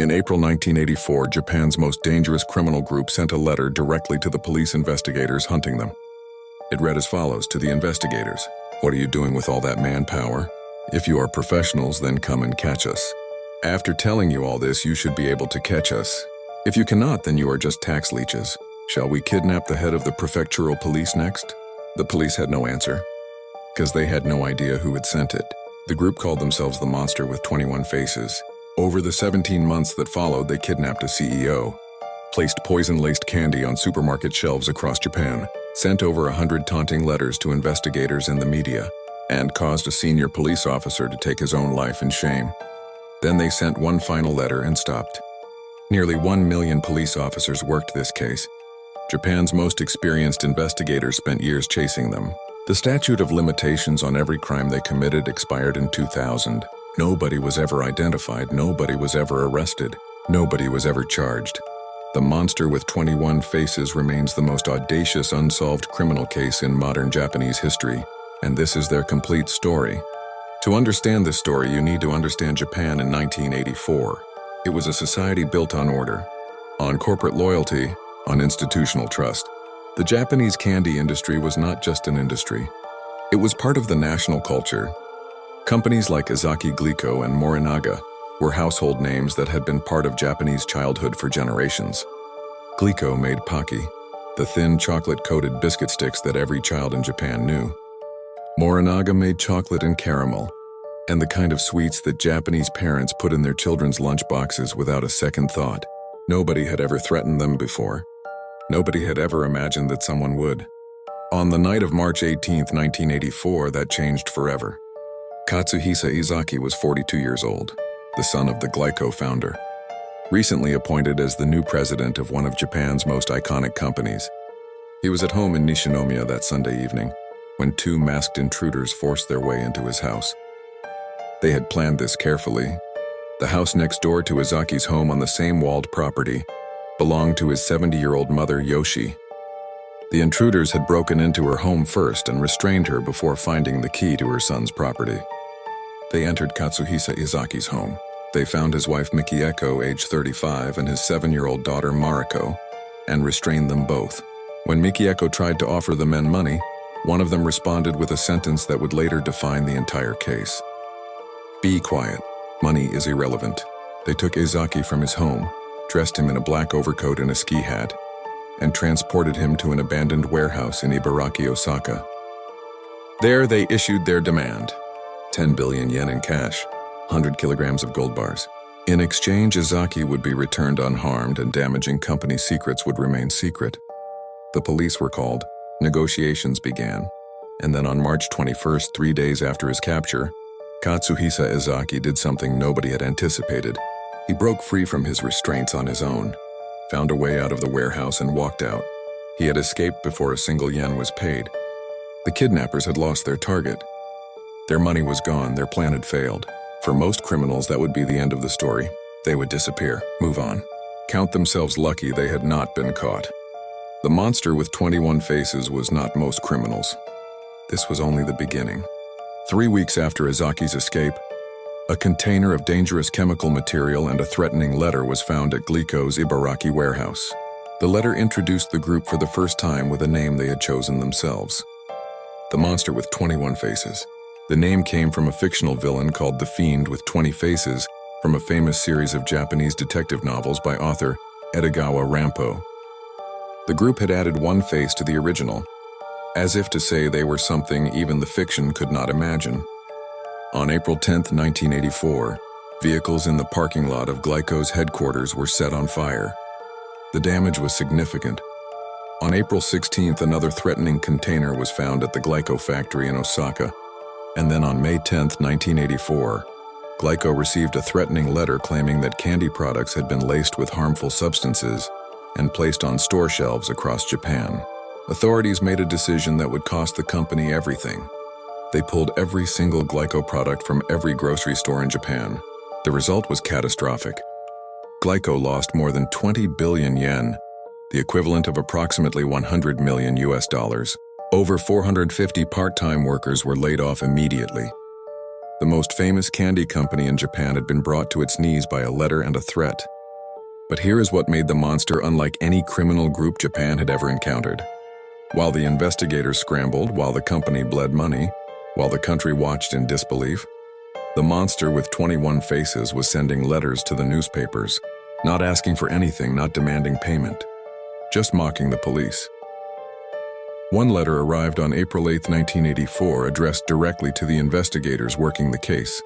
In April 1984, Japan's most dangerous criminal group sent a letter directly to the police investigators hunting them. It read as follows to the investigators: "What are you doing with all that manpower? If you are professionals, then come and catch us. After telling you all this, you should be able to catch us. If you cannot, then you are just tax leeches. Shall we kidnap the head of the prefectural police next?" The police had no answer, because they had no idea who had sent it. The group called themselves the Monster with 21 Faces. Over the 17 months that followed, they kidnapped a CEO, placed poison-laced candy on supermarket shelves across Japan, sent over 100 taunting letters to investigators and the media, and caused a senior police officer to take his own life in shame. Then they sent one final letter and stopped. Nearly 1 million police officers worked this case. Japan's most experienced investigators spent years chasing them. The statute of limitations on every crime they committed expired in 2000. Nobody was ever identified, nobody was ever arrested, nobody was ever charged. The Monster with 21 Faces remains the most audacious unsolved criminal case in modern Japanese history, and this is their complete story. To understand this story, you need to understand Japan in 1984. It was a society built on order, on corporate loyalty, on institutional trust. The Japanese candy industry was not just an industry. It was part of the national culture. Companies like Ezaki Glico and Morinaga were household names that had been part of Japanese childhood for generations. Glico made Pocky, the thin chocolate-coated biscuit sticks that every child in Japan knew. Morinaga made chocolate and caramel, and the kind of sweets that Japanese parents put in their children's lunchboxes without a second thought. Nobody had ever threatened them before. Nobody had ever imagined that someone would. On the night of March 18, 1984, that changed forever. Katsuhisa Ezaki was 42 years old, the son of the Glico founder, recently appointed as the new president of one of Japan's most iconic companies. He was at home in Nishinomiya that Sunday evening when two masked intruders forced their way into his house. They had planned this carefully. The house next door to Ezaki's home on the same walled property belonged to his 70-year-old mother, Yoshi. The intruders had broken into her home first and restrained her before finding the key to her son's property. They entered Katsuhisa Ezaki's home. They found his wife Mikieko, age 35, and his 7-year-old daughter Mariko, and restrained them both. When Mikieko tried to offer the men money, one of them responded with a sentence that would later define the entire case. "Be quiet. Money is irrelevant." They took Ezaki from his home, dressed him in a black overcoat and a ski hat, and transported him to an abandoned warehouse in Ibaraki, Osaka. There they issued their demand: 10 billion yen in cash, 100 kilograms of gold bars. In exchange, Ezaki would be returned unharmed and damaging company secrets would remain secret. The police were called, negotiations began, and then on March 21st, 3 days after his capture, Katsuhisa Ezaki did something nobody had anticipated. He broke free from his restraints on his own, found a way out of the warehouse and walked out. He had escaped before a single yen was paid. The kidnappers had lost their target. Their money was gone, their plan had failed. For most criminals, that would be the end of the story. They would disappear, move on, count themselves lucky they had not been caught. The Monster with 21 Faces was not most criminals. This was only the beginning. 3 weeks after Ezaki's escape, a container of dangerous chemical material and a threatening letter was found at Glico's Ibaraki warehouse. The letter introduced the group for the first time with a name they had chosen themselves: the Monster with 21 Faces. The name came from a fictional villain called the Fiend with 20 Faces from a famous series of Japanese detective novels by author Edogawa Rampo. The group had added one face to the original, as if to say they were something even the fiction could not imagine. On April 10, 1984, vehicles in the parking lot of Glico's headquarters were set on fire. The damage was significant. On April 16th, another threatening container was found at the Glico factory in Osaka. And then on May 10, 1984, Glico received a threatening letter claiming that candy products had been laced with harmful substances and placed on store shelves across Japan. Authorities made a decision that would cost the company everything. They pulled every single Glico product from every grocery store in Japan. The result was catastrophic. Glico lost more than 20 billion yen, the equivalent of approximately $100 million US. Over 450 part-time workers were laid off immediately. The most famous candy company in Japan had been brought to its knees by a letter and a threat. But here is what made the monster unlike any criminal group Japan had ever encountered. While the investigators scrambled, while the company bled money, while the country watched in disbelief, the monster with 21 faces was sending letters to the newspapers, not asking for anything, not demanding payment, just mocking the police. One letter arrived on April 8, 1984, addressed directly to the investigators working the case.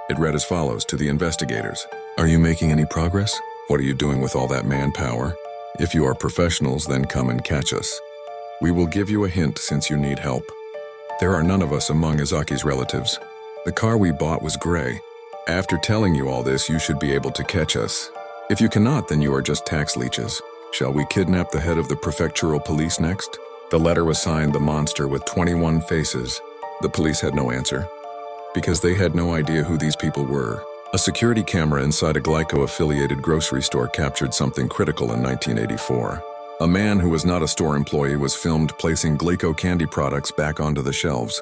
It read as follows to the investigators. Are you making any progress? What are you doing with all that manpower? If you are professionals, then come and catch us. We will give you a hint since you need help. There are none of us among Ezaki's relatives. The car we bought was gray. After telling you all this, you should be able to catch us. If you cannot, then you are just tax leeches. Shall we kidnap the head of the prefectural police next? The letter was signed the monster with 21 faces. The police had no answer, because they had no idea who these people were. A security camera inside a Glico-affiliated grocery store captured something critical in 1984. A man who was not a store employee was filmed placing Glico candy products back onto the shelves.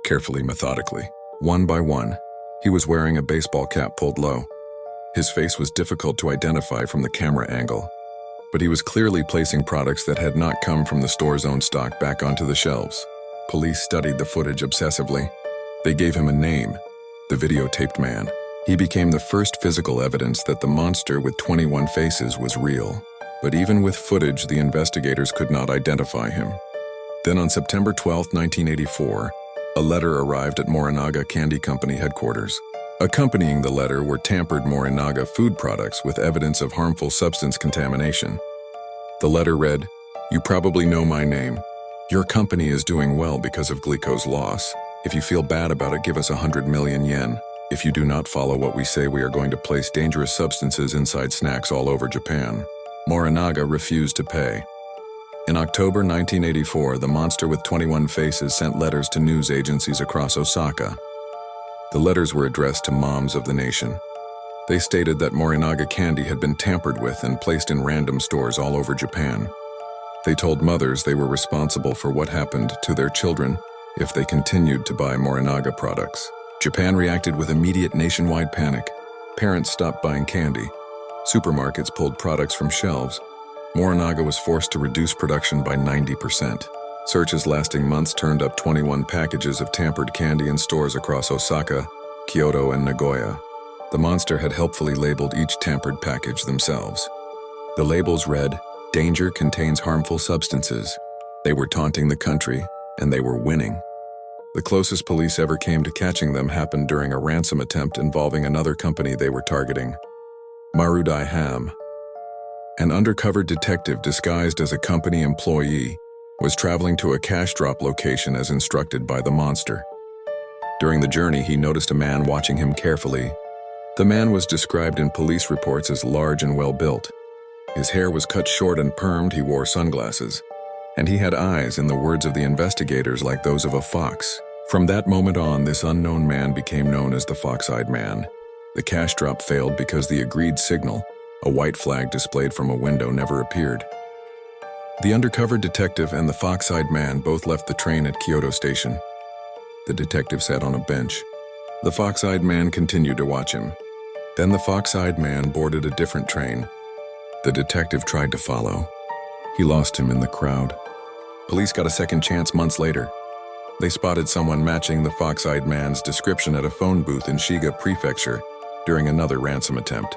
Carefully, methodically, one by one, he was wearing a baseball cap pulled low. His face was difficult to identify from the camera angle, but he was clearly placing products that had not come from the store's own stock back onto the shelves. Police studied the footage obsessively. They gave him a name, the Videotaped Man. He became the first physical evidence that the monster with 21 faces was real. But even with footage, the investigators could not identify him. Then on September 12, 1984, a letter arrived at Morinaga Candy Company headquarters. Accompanying the letter were tampered Morinaga food products with evidence of harmful substance contamination. The letter read, "You probably know my name. Your company is doing well because of Glico's loss. If you feel bad about it, give us 100 million yen. If you do not follow what we say, we are going to place dangerous substances inside snacks all over Japan." Morinaga refused to pay. In October 1984, the monster with 21 faces sent letters to news agencies across Osaka. The letters were addressed to moms of the nation. They stated that Morinaga candy had been tampered with and placed in random stores all over Japan. They told mothers they were responsible for what happened to their children if they continued to buy Morinaga products. Japan reacted with immediate nationwide panic. Parents stopped buying candy. Supermarkets pulled products from shelves. Morinaga was forced to reduce production by 90%. Searches lasting months turned up 21 packages of tampered candy in stores across Osaka, Kyoto, and Nagoya. The monster had helpfully labeled each tampered package themselves. The labels read, "Danger contains harmful substances." They were taunting the country, and they were winning. The closest police ever came to catching them happened during a ransom attempt involving another company they were targeting, Marudai Ham. An undercover detective disguised as a company employee was traveling to a cash drop location as instructed by the monster. During the journey, he noticed a man watching him carefully. The man was described in police reports as large and well-built. His hair was cut short and permed, he wore sunglasses, and he had eyes, in the words of the investigators, like those of a fox. From that moment on, this unknown man became known as the Fox-Eyed Man. The cash drop failed because the agreed signal, a white flag displayed from a window, never appeared. The undercover detective and the Fox-Eyed Man both left the train at Kyoto Station. The detective sat on a bench. The Fox-Eyed Man continued to watch him. Then the Fox-Eyed Man boarded a different train. The detective tried to follow. He lost him in the crowd. Police got a second chance months later. They spotted someone matching the Fox-Eyed Man's description at a phone booth in Shiga Prefecture during another ransom attempt.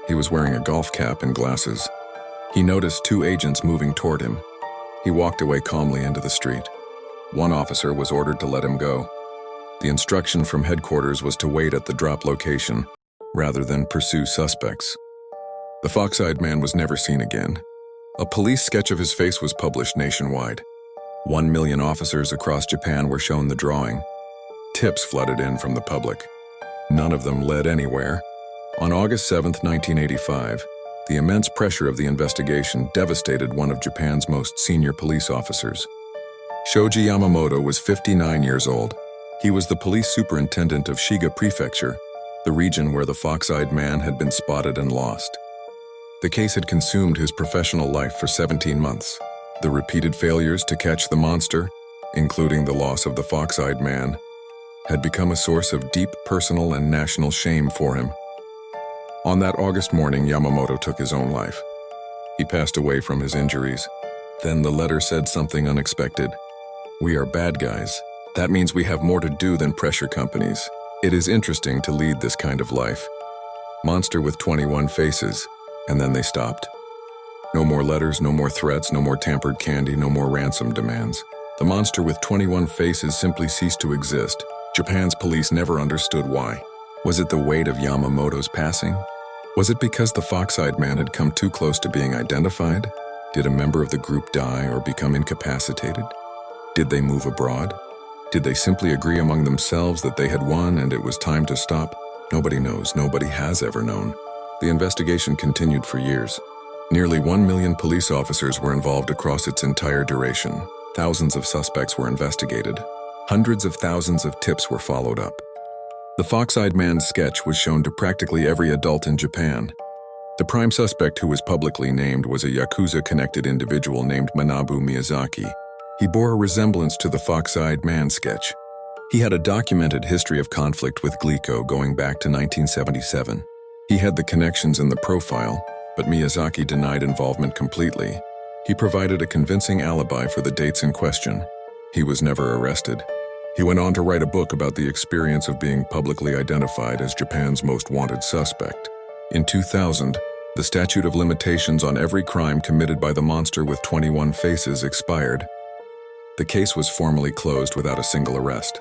He was wearing a golf cap and glasses. He noticed two agents moving toward him. He walked away calmly into the street. One officer was ordered to let him go. The instruction from headquarters was to wait at the drop location rather than pursue suspects. The Fox-Eyed Man was never seen again. A police sketch of his face was published nationwide. 1 million officers across Japan were shown the drawing. Tips flooded in from the public. None of them led anywhere. On August 7, 1985, the immense pressure of the investigation devastated one of Japan's most senior police officers. Shoji Yamamoto was 59 years old. He was the police superintendent of Shiga Prefecture, the region where the Fox-Eyed Man had been spotted and lost. The case had consumed his professional life for 17 months. The repeated failures to catch the monster, including the loss of the Fox-Eyed Man, had become a source of deep personal and national shame for him. On that August morning, Yamamoto took his own life. He passed away from his injuries. Then the letter said something unexpected. We are bad guys. That means we have more to do than pressure companies. It is interesting to lead this kind of life. Monster with 21 faces, and then they stopped. No more letters, no more threats, no more tampered candy, no more ransom demands. The monster with 21 faces simply ceased to exist. Japan's police never understood why. Was it the weight of Yamamoto's passing? Was it because the fox-eyed man had come too close to being identified? Did a member of the group die or become incapacitated? Did they move abroad? Did they simply agree among themselves that they had won and it was time to stop? Nobody knows. Nobody has ever known. The investigation continued for years. Nearly 1 million police officers were involved across its entire duration. Thousands of suspects were investigated. Hundreds of thousands of tips were followed up. The fox-eyed man's sketch was shown to practically every adult in Japan. The prime suspect who was publicly named was a Yakuza-connected individual named Manabu Miyazaki. He bore a resemblance to the fox-eyed man sketch. He had a documented history of conflict with Glico going back to 1977. He had the connections in the profile, but Miyazaki denied involvement completely. He provided a convincing alibi for the dates in question. He was never arrested. He went on to write a book about the experience of being publicly identified as Japan's most wanted suspect. In 2000, the statute of limitations on every crime committed by the monster with 21 faces expired. The case was formally closed without a single arrest.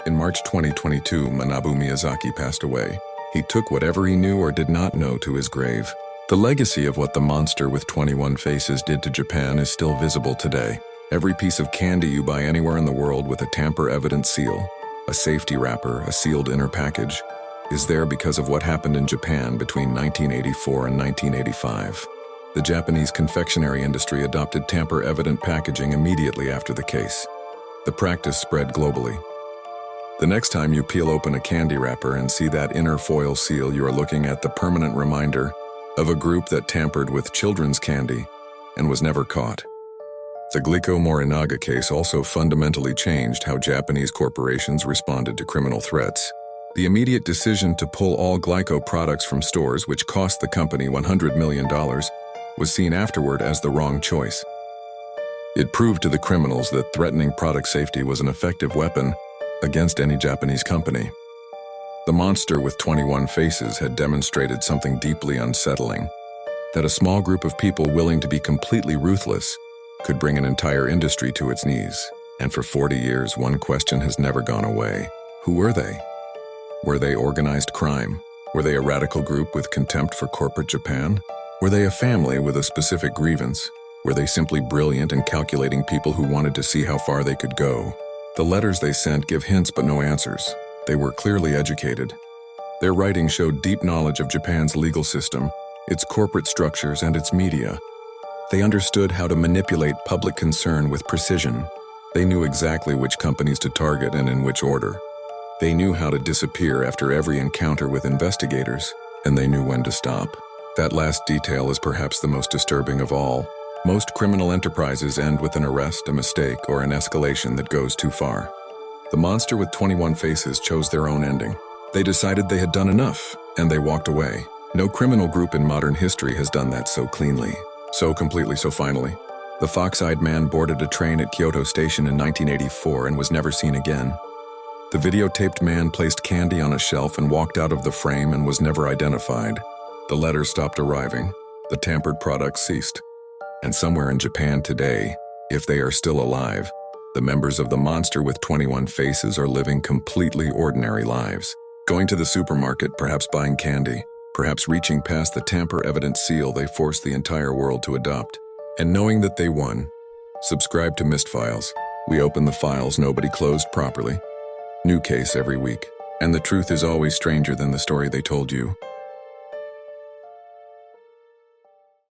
In March 2022, Manabu Miyazaki passed away. He took whatever he knew or did not know to his grave. The legacy of what the monster with 21 faces did to Japan is still visible today. Every piece of candy you buy anywhere in the world with a tamper-evident seal, a safety wrapper, a sealed inner package, is there because of what happened in Japan between 1984 and 1985. The Japanese confectionery industry adopted tamper-evident packaging immediately after the case. The practice spread globally. The next time you peel open a candy wrapper and see that inner foil seal, you are looking at the permanent reminder of a group that tampered with children's candy and was never caught. The Glico Morinaga case also fundamentally changed how Japanese corporations responded to criminal threats. The immediate decision to pull all Glico products from stores, which cost the company $100 million, was seen afterward as the wrong choice. It proved to the criminals that threatening product safety was an effective weapon against any Japanese company. The monster with 21 faces had demonstrated something deeply unsettling, that a small group of people willing to be completely ruthless could bring an entire industry to its knees. And for 40 years, one question has never gone away. Who were they? Were they organized crime? Were they a radical group with contempt for corporate Japan? Were they a family with a specific grievance? Were they simply brilliant and calculating people who wanted to see how far they could go? The letters they sent give hints but no answers. They were clearly educated. Their writing showed deep knowledge of Japan's legal system, its corporate structures, and its media. They understood how to manipulate public concern with precision. They knew exactly which companies to target and in which order. They knew how to disappear after every encounter with investigators, and they knew when to stop. That last detail is perhaps the most disturbing of all. Most criminal enterprises end with an arrest, a mistake, or an escalation that goes too far. The monster with 21 faces chose their own ending. They decided they had done enough, and they walked away. No criminal group in modern history has done that so cleanly, so completely, so finally. The fox-eyed man boarded a train at Kyoto Station in 1984 and was never seen again. The videotaped man placed candy on a shelf and walked out of the frame and was never identified. The letters stopped arriving. The tampered products ceased. And somewhere in Japan today, if they are still alive, the members of the monster with 21 faces are living completely ordinary lives. Going to the supermarket, perhaps buying candy, perhaps reaching past the tamper-evident seal they forced the entire world to adopt. And knowing that they won, subscribe to MistFiles. We open the files nobody closed properly. New case every week. And the truth is always stranger than the story they told you.